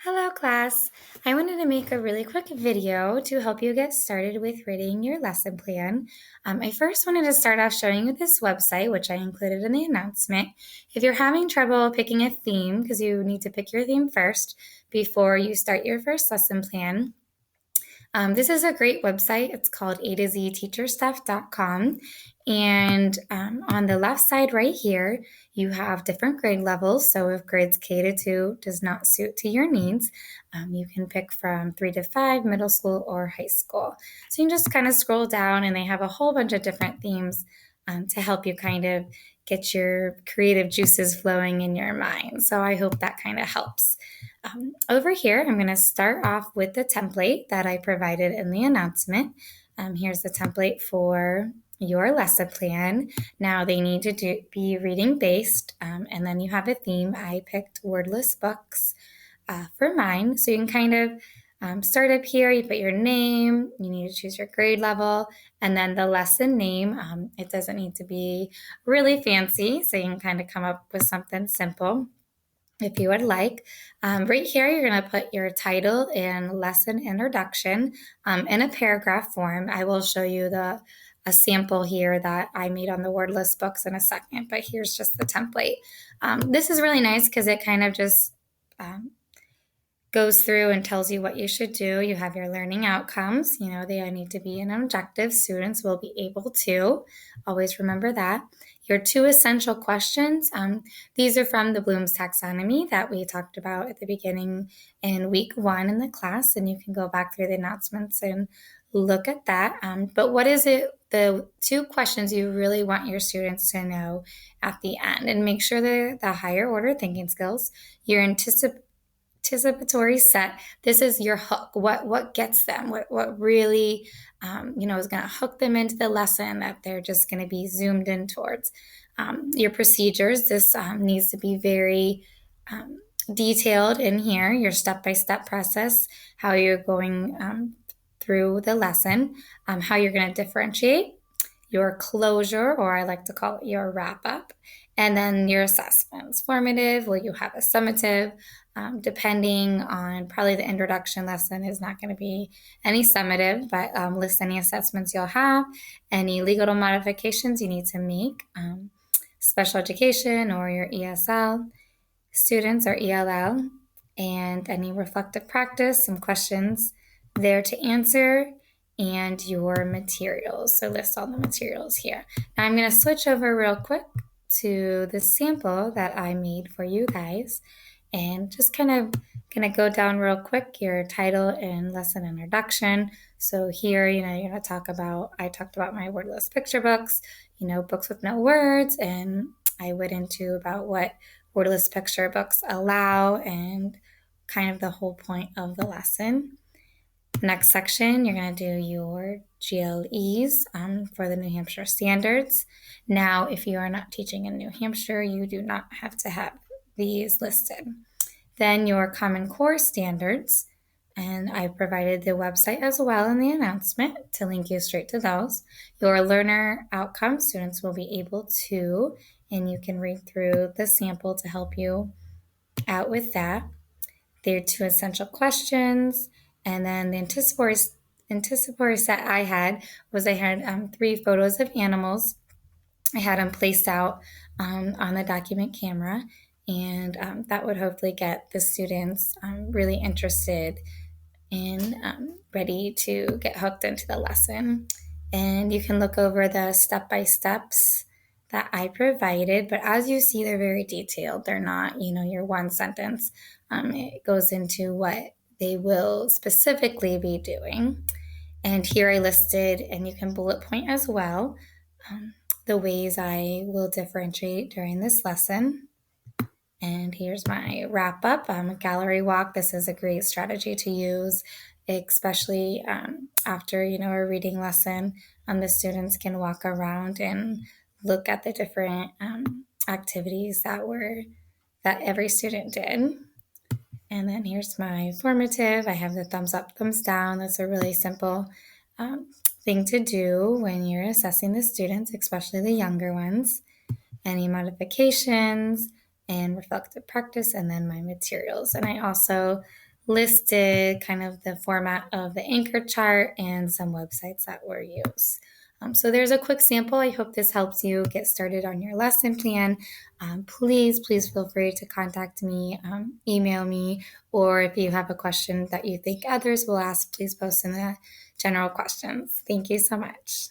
Hello, class. I wanted to make a really quick video to help you get started with reading your lesson plan. I first wanted to start off showing you this website, which I included in the announcement. If you're having trouble picking a theme, because you need to pick your theme first before you start your first lesson plan, this is a great website. It's called A to Z teacherstuff.com. And on the left side right here, you have different grade levels. So if grades K to 2 does not suit to your needs, you can pick from 3 to 5, middle school, or high school. So you can just kind of scroll down, and they have a whole bunch of different themes to help you kind of get your creative juices flowing in your mind. So I hope that kind of helps. Over here, I'm going to start off with the template that I provided in the announcement. Here's the template for your lesson plan. Now they need to be reading based, and then you have a theme. I picked wordless books for mine. So you can kind of start up here. You put your name, you need to choose your grade level, and then the lesson name. It doesn't need to be really fancy, so you can kind of come up with something simple if you would like. Right here, you're going to put your title and lesson introduction in a paragraph form. I will show you a sample here that I made on the wordless books in a second, but here's just the template. This is really nice because it kind of just goes through and tells you what you should do. You have your learning outcomes. They need to be an objective. Students will be able to. Always remember that. Your 2 essential questions. These are from the Bloom's taxonomy that we talked about at the beginning in week 1 in the class, and you can go back through the announcements and look at that. But what is it, the 2 questions you really want your students to know at the end? And make sure they're the higher order thinking skills, your anticipatory set. This is your hook. What gets them? What really is going to hook them into the lesson that they're just going to be zoomed in towards. Your procedures. This needs to be very detailed in here. Your step-by-step process, how you're going through the lesson, how you're going to differentiate, your closure, or I like to call it your wrap-up, and then your assessments. Formative, will you have a summative? Depending on, probably the introduction lesson is not going to be any summative, but list any assessments you'll have, any legal modifications you need to make, special education or your ESL students or ELL, and any reflective practice, some questions there to answer, and your materials. So list all the materials here. Now I'm going to switch over real quick to the sample that I made for you guys, and just kind of going to go down real quick your title and lesson introduction. So here, you're going to talk about, I talked about my wordless picture books, books with no words, and I went into about what wordless picture books allow and kind of the whole point of the lesson. Next section, you're going to do your GLEs for the New Hampshire standards. Now, if you are not teaching in New Hampshire, you do not have to have these listed. Then your Common Core standards, and I provided the website as well in the announcement to link you straight to those. Your learner outcomes, students will be able to, and you can read through the sample to help you out with that. Their 2 essential questions, and then the anticipatory set I had 3 photos of animals. I had them placed out on the document camera, and that would hopefully get the students really interested and ready to get hooked into the lesson. And you can look over the step-by-steps that I provided, but as you see, they're very detailed. They're not, your one sentence. It goes into what they will specifically be doing. And here I listed, and you can bullet point as well, the ways I will differentiate during this lesson. And here's my wrap up. Gallery walk. This is a great strategy to use, especially after, a reading lesson. The students can walk around and look at the different activities that every student did. And then here's my formative. I have the thumbs up, thumbs down. That's a really simple thing to do when you're assessing the students, especially the younger ones. Any modifications and reflective practice, and then my materials. And I also listed kind of the format of the anchor chart and some websites that were used. So there's a quick sample. I hope this helps you get started on your lesson plan. Please feel free to contact me, email me, or if you have a question that you think others will ask, please post in the general questions. Thank you so much.